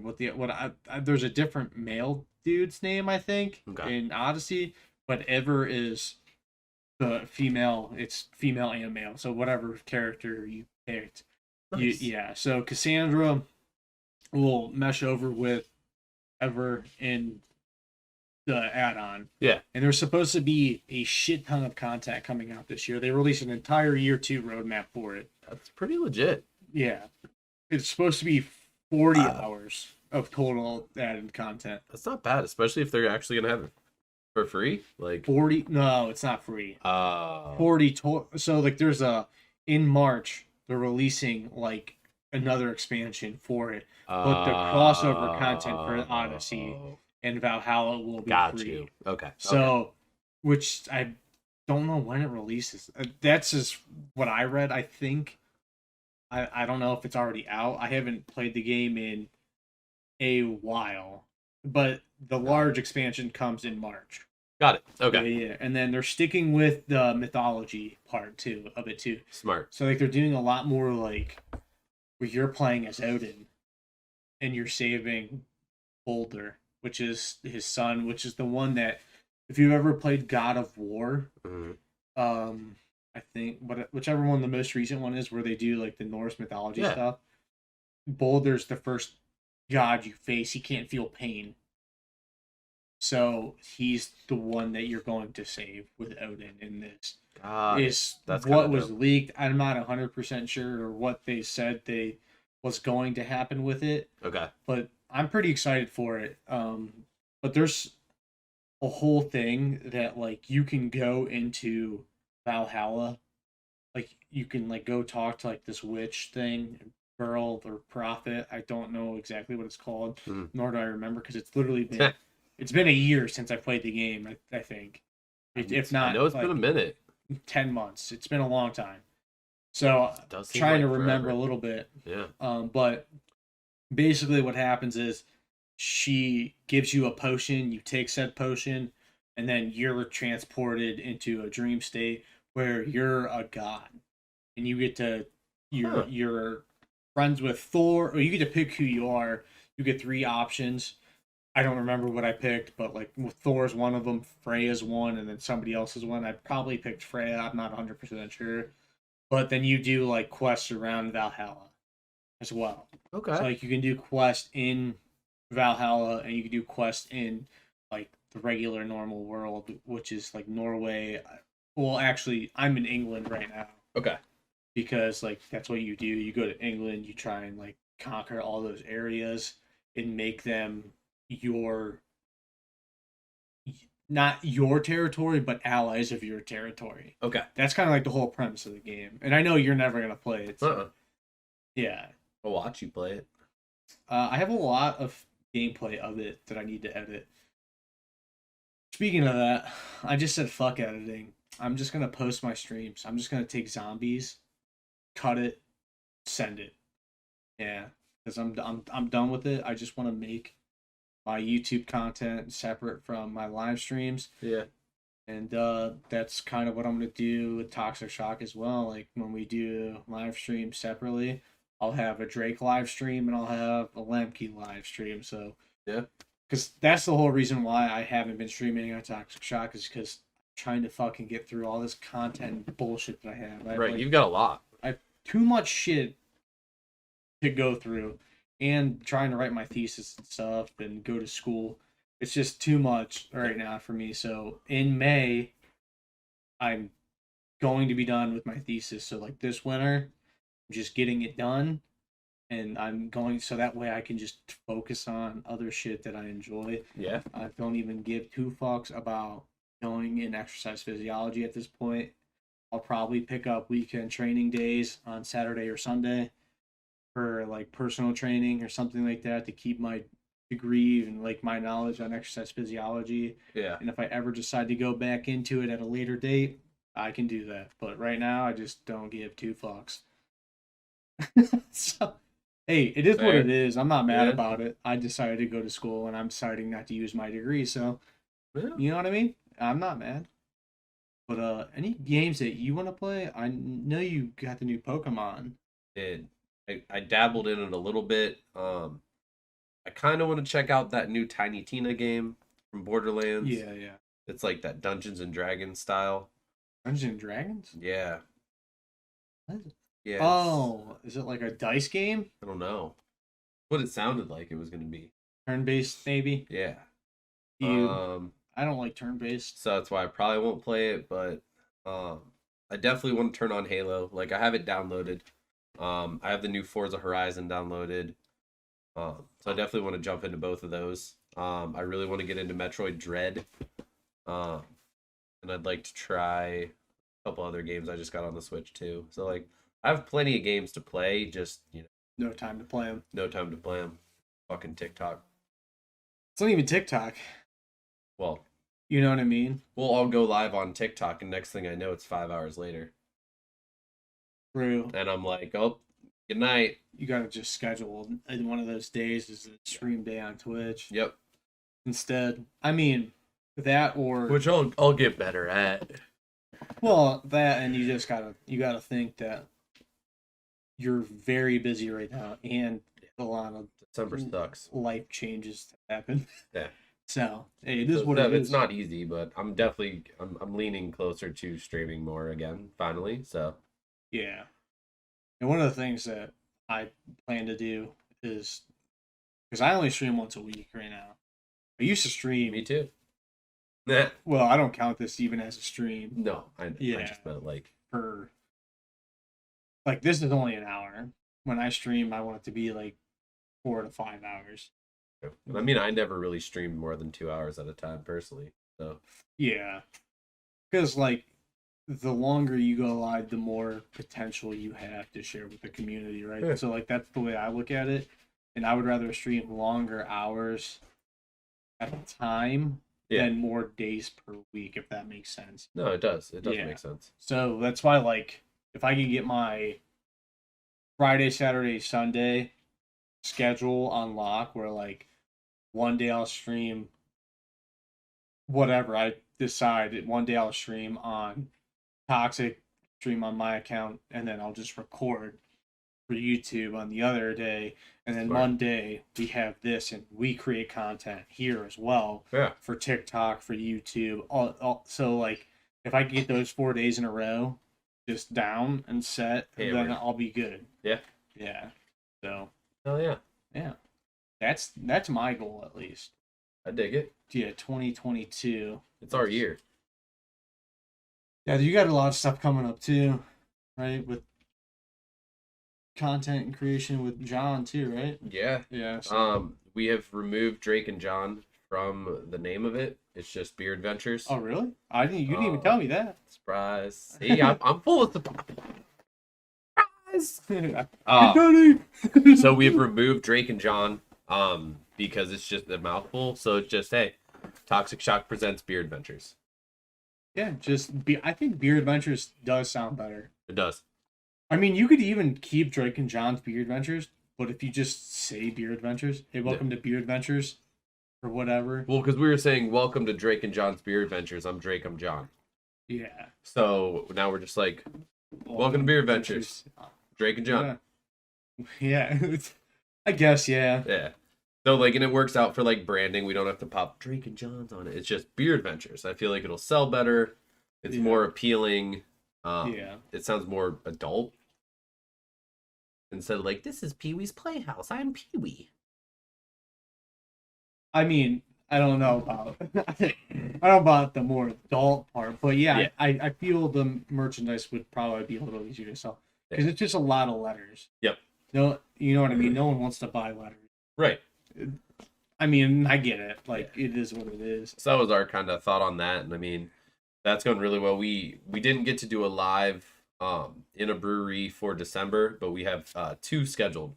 there's a different male dude's name I think in Odyssey, but Ever is the female. It's female and male, so whatever character you picked, Nice. So Cassandra will mesh over with Ever in the add-on. Yeah. And there's supposed to be a shit ton of content coming out this year. They released an entire year 2 roadmap for it. That's pretty legit. Yeah. It's supposed to be 40 hours of total added content. That's not bad, especially if they're actually going to have it for free. Like 40? No, it's not free. 40 so like there's in March they're releasing like another expansion for it. But the crossover content for Odyssey and Valhalla will be free. Okay. So, which I don't know when it releases. That's just what I read. I think. I don't know if it's already out. I haven't played the game in a while, but the large expansion comes in March. Got it. Okay. Yeah, and then they're sticking with the mythology part of it too. Smart. So like they're doing a lot more like where you're playing as Odin, and you're saving Baldur, which is his son, which is the one that, if you've ever played God of War, I think, whichever one the most recent one is, where they do like the Norse mythology stuff, Baldur's the first god you face. He can't feel pain, so he's the one that you're going to save with Odin in this. That's what was leaked. I'm not 100% sure or what they said was going to happen with it. Okay, but I'm pretty excited for it. But there's a whole thing that like you can go into Valhalla, like you can like go talk to like this witch thing, girl or prophet. I don't know exactly what it's called, nor do I remember because it's literally been it's been a year since I played the game. I think, if not, I know it's been a minute. 10 months. It's been a long time. So trying to remember a little bit. Yeah. But basically what happens is she gives you a potion, you take said potion, and then you're transported into a dream state where you're a god. And you get to you're friends with Thor, or you get to pick who you are. You get 3 options. I don't remember what I picked, but like Thor's one of them, Freya's one, and then somebody else's one. I probably picked Freya. I'm not 100% sure. But then you do like quests around Valhalla as well. Okay. So like you can do quests in Valhalla, and you can do quests in like the regular normal world, which is like Norway. Well, actually, I'm in England right now. Okay. Because like that's what you do. You go to England, you try and like conquer all those areas and make them not your territory, but allies of your territory. Okay. That's kind of like the whole premise of the game. And I know you're never going to play it. So, yeah. I'll watch you play it. I have a lot of gameplay of it that I need to edit. Speaking of that, I just said fuck editing. I'm just going to post my streams. I'm just going to take zombies, cut it, send it. Yeah. Because I'm done with it. I just want to make my YouTube content separate from my live streams. Yeah. And that's kind of what I'm gonna do with Toxic Shock as well. Like when we do live stream separately, I'll have a Drake live stream and I'll have a Lemke live stream. So Yeah. because that's the whole reason why I haven't been streaming on Toxic Shock is because I'm trying to fucking get through all this content bullshit that I have. I have Right, like, you've got a lot. I have too much shit to go through, and trying to write my thesis and stuff and go to school. It's just too much right now for me. So in May, I'm going to be done with my thesis. So like this winter, I'm just getting it done, and I'm going so that way I can just focus on other shit that I enjoy. Yeah. I don't even give two fucks about going in exercise physiology at this point. I'll probably pick up weekend training days on Saturday or Sunday for like personal training or something like that to keep my degree and like my knowledge on exercise physiology. Yeah. And if I ever decide to go back into it at a later date, I can do that. But right now, I just don't give two fucks. So, hey, it is what Fair. it is. I'm not mad Yeah. about it. I decided to go to school and I'm deciding not to use my degree. So, Yeah. you know what I mean? I'm not mad. But any games that you want to play? I know you got the new Pokemon. Did. I dabbled in it a little bit. I kind of want to check out that new Tiny Tina game from Borderlands. Yeah, yeah. It's like that Dungeons and Dragons style. Dungeons and Dragons? Yeah. What? Yeah. Oh, is it like a dice game? I don't know what it sounded like it was going to be. Turn-based, maybe? Yeah. You, I don't like turn-based. So that's why I probably won't play it, but I definitely want to turn on Halo. Like I have it downloaded. I have the new Forza Horizon downloaded. So I definitely want to jump into both of those. I really want to get into Metroid Dread. And I'd like to try a couple other games I just got on the Switch too. So like I have plenty of games to play, just No time to play them. no time to play them. Fucking TikTok. It's not even TikTok. Well, You know what I mean? we'll all go live on TikTok, and next thing I know, it's 5 hours later, True. and I'm like, oh, good night. You gotta just schedule one of those days as a stream day on Twitch. Yep. Instead, I mean, that or Which I'll get better at. well, that and you gotta think that you're very busy right now and a lot of December sucks. life changes to happen. Yeah. So hey, it is So what it is. It's not easy, but I'm definitely I'm leaning closer to streaming more again, finally. So Yeah. And one of the things that I plan to do is because I only stream once a week right now. I used to stream. me too. Nah. Well, I don't count this even as a stream No, I Yeah. just meant like for like this is only an hour. When I stream, I want it to be like 4 to 5 hours. I mean I never really streamed more than 2 hours at a time personally. So Yeah. Because like the longer you go live, the more potential you have to share with the community, right? Yeah. So like that's the way I look at it. And I would rather stream longer hours at a time Yeah. than more days per week, if that makes sense. no, it does. It does Yeah. make sense. So that's why, like, if I can get my Friday, Saturday, Sunday schedule on lock, where like one day I'll stream whatever I decide, one day I'll stream on Toxic, stream on my account, and then I'll just record for YouTube on the other day. And then Smart. Monday we have this, and we create content here as well Yeah. for TikTok, for YouTube. So like, if I can get those 4 days in a row just down and set, then Hammered. I'll be good. Yeah. Yeah. So Oh yeah. yeah, that's my goal at least. I dig it. Yeah, 2022. It's our year. Yeah, you got a lot of stuff coming up too, right? With content and creation with John too, right? Yeah. Yeah. So. We have removed Drake and John from the name of it. It's just Beer Adventures. Oh really? You didn't even tell me that. Surprise. See, I'm full of surprise. So we've removed Drake and John because it's just a mouthful. So it's just, hey, Toxic Shock presents Beer Adventures. Yeah, I think Beer Adventures does sound better. It does. I mean, you could even keep Drake and John's Beer Adventures, but if you just say Beer Adventures, hey, welcome to Beer Adventures, or whatever. Well, because we were saying, welcome to Drake and John's Beer Adventures. I'm Drake, I'm John. Yeah. So now we're just like, welcome to Beer Adventures. Drake and John. Yeah. I guess, yeah. Yeah. So, like, and it works out for, like, branding. We don't have to pop Drake and John's on it. It's just Beer Adventures. I feel like it'll sell better. It's more appealing. It sounds more adult. Instead of, like, this is Pee-wee's Playhouse. I'm Pee-wee. I mean, I don't know about I don't know about the more adult part, but yeah. I feel the merchandise would probably be a little easier to sell because it's just a lot of letters. Yep. No, you know what I mean? No one wants to buy letters. Right. I mean, I get it. Like, it is what it is. So that was our kind of thought on that. And I mean, that's going really well. We didn't get to do a live in a brewery for December, but we have 2 scheduled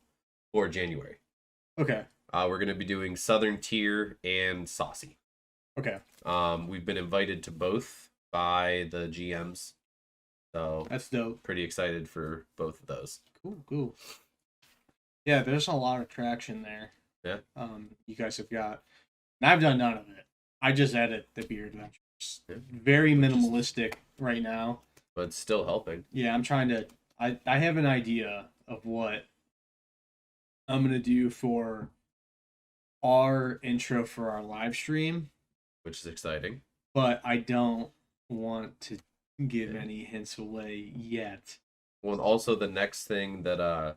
for January. Okay. We're going to be doing Southern Tier and Saucy. Okay. We've been invited to both by the GMs. So that's dope. Pretty excited for both of those. Cool. Yeah, there's a lot of traction there. Yeah. You guys have got, and I've done none of it. I just edit the Beer Adventures. Yeah. Very minimalistic right now. But it's still helping. Yeah, I'm trying to, I have an idea of what I'm going to do for our intro for our live stream. Which is exciting. But I don't want to give any hints away yet. Well, also the next thing that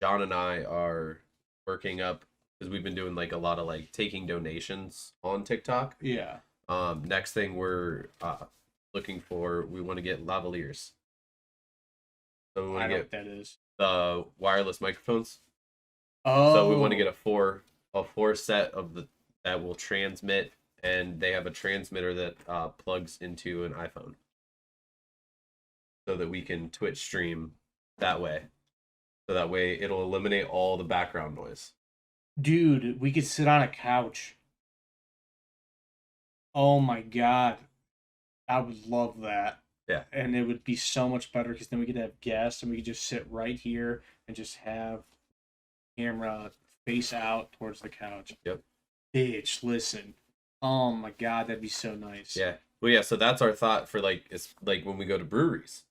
John and I are working up, because we've been doing like a lot of like taking donations on TikTok. Yeah. Next thing we're looking for, we want to get lavaliers. So we want to get what that is. The wireless microphones. Oh. So we want to get a four set of that will transmit, and they have a transmitter that plugs into an iPhone, so that we can Twitch stream that way. So that way it'll eliminate all the background noise. Dude, we could sit on a couch. Oh my god. I would love that. Yeah. And it would be so much better because then we could have guests and we could just sit right here and just have camera face out towards the couch. Yep. Bitch, listen. Oh my god, that'd be so nice. Yeah. Well, yeah, so that's our thought for like, it's like when we go to breweries.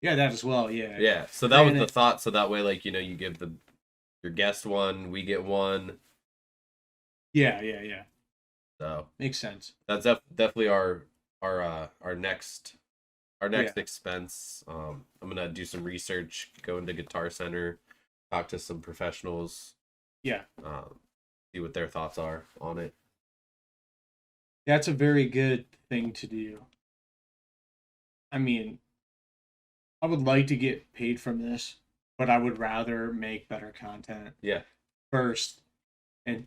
Yeah, that as well, yeah. Yeah, so that was the thought, so that way, like, you know, you give your guest one, we get one. Yeah. So makes sense. That's definitely our next expense. I'm gonna do some research, go into Guitar Center, talk to some professionals. Yeah. See what their thoughts are on it. That's a very good thing to do. I mean, I would like to get paid from this, but I would rather make better content. Yeah. First, and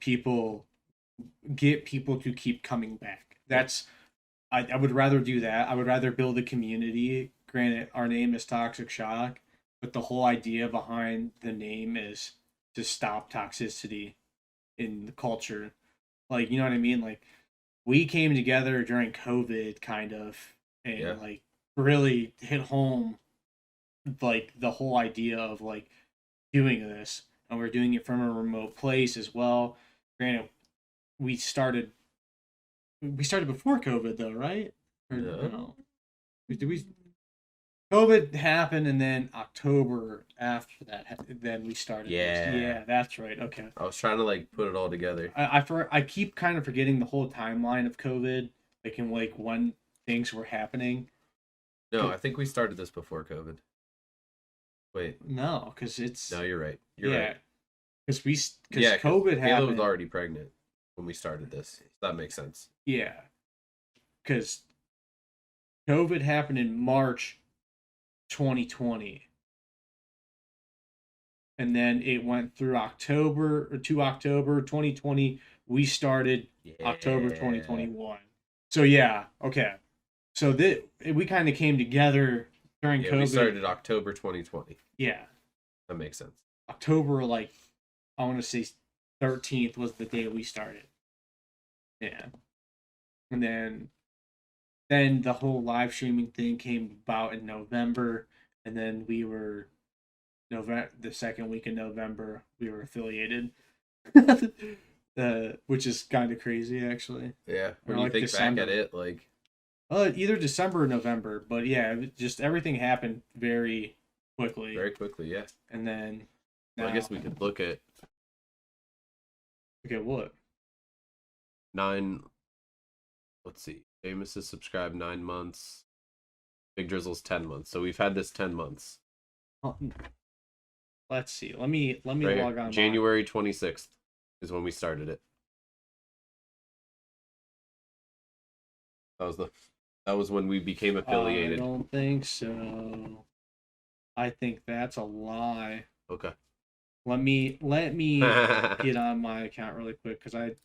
get people to keep coming back. I would rather do that. I would rather build a community. Granted, our name is Toxic Shock, but the whole idea behind the name is to stop toxicity in the culture. Like, you know what I mean? Like, we came together during COVID, kind of, and like really hit home, like the whole idea of like doing this, and we're doing it from a remote place as well. Granted, we started before COVID though, right? Or, no. COVID happened, and then October after that, then we started. Yeah, that's right. Okay. I was trying to like put it all together. I keep kind of forgetting the whole timeline of COVID, like in like when things were happening. No, I think we started this before COVID. Wait. No, because it's. No, you're right. You're right. Because COVID happened. Kayla was already pregnant when we started this. That makes sense. Yeah. Because COVID happened in March 2020. And then it went through October 2020. We started October 2021. So yeah, okay. So we kind of came together during COVID. We started October 2020. Yeah. That makes sense. October, like, I want to say 13th was the day we started. Yeah. And then the whole live streaming thing came about in November, and then we were the second week in November we were affiliated. which is kind of crazy actually. Yeah. Or When you like think December. back at it, like, Either December or November, but yeah, just everything happened very quickly, very quickly, yeah. and then Well, I now, guess we could look at okay, what? 9. Let's see. Amos is subscribed 9 months. Big Drizzle's 10 months. So we've had this 10 months. Oh, let's see. Let me Right here. log on. January 26th is when we started it. That was when we became affiliated. I don't think so. I think that's a lie. Okay. Let me get on my account really quick because if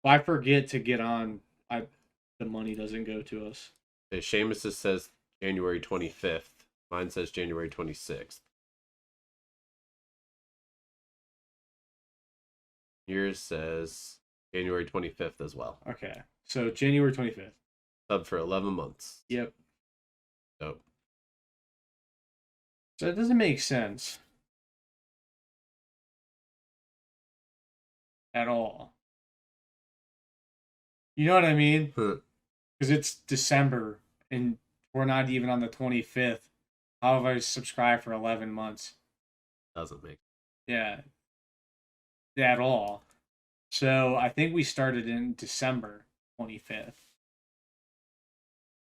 I forget to get on, the money doesn't go to us. Seamus says January 25th. Mine says January 26th. Yours says January 25th as well. Okay, so January 25th. Sub for 11 months. Yep. Dope. So it doesn't make sense at all. You know what I mean? Because it's December and we're not even on the 25th. How have I subscribed for 11 months? Doesn't make. Yeah. At all. So I think we started in December 25th.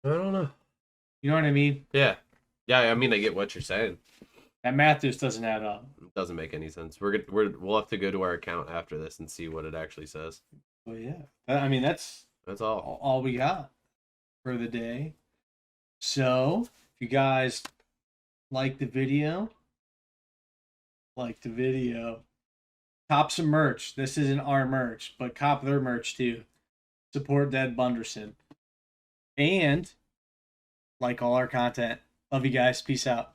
I don't know. You know what I mean? Yeah. Yeah, I mean, I get what you're saying. That math just doesn't add up. It doesn't make any sense. We'll have to go to our account after this and see what it actually says. Well, yeah. I mean, that's all. All we got for the day. So, if you guys like the video, cop some merch. This isn't our merch, but cop their merch too. Support Dead Bunderson. And like all our content. Love you guys. Peace out.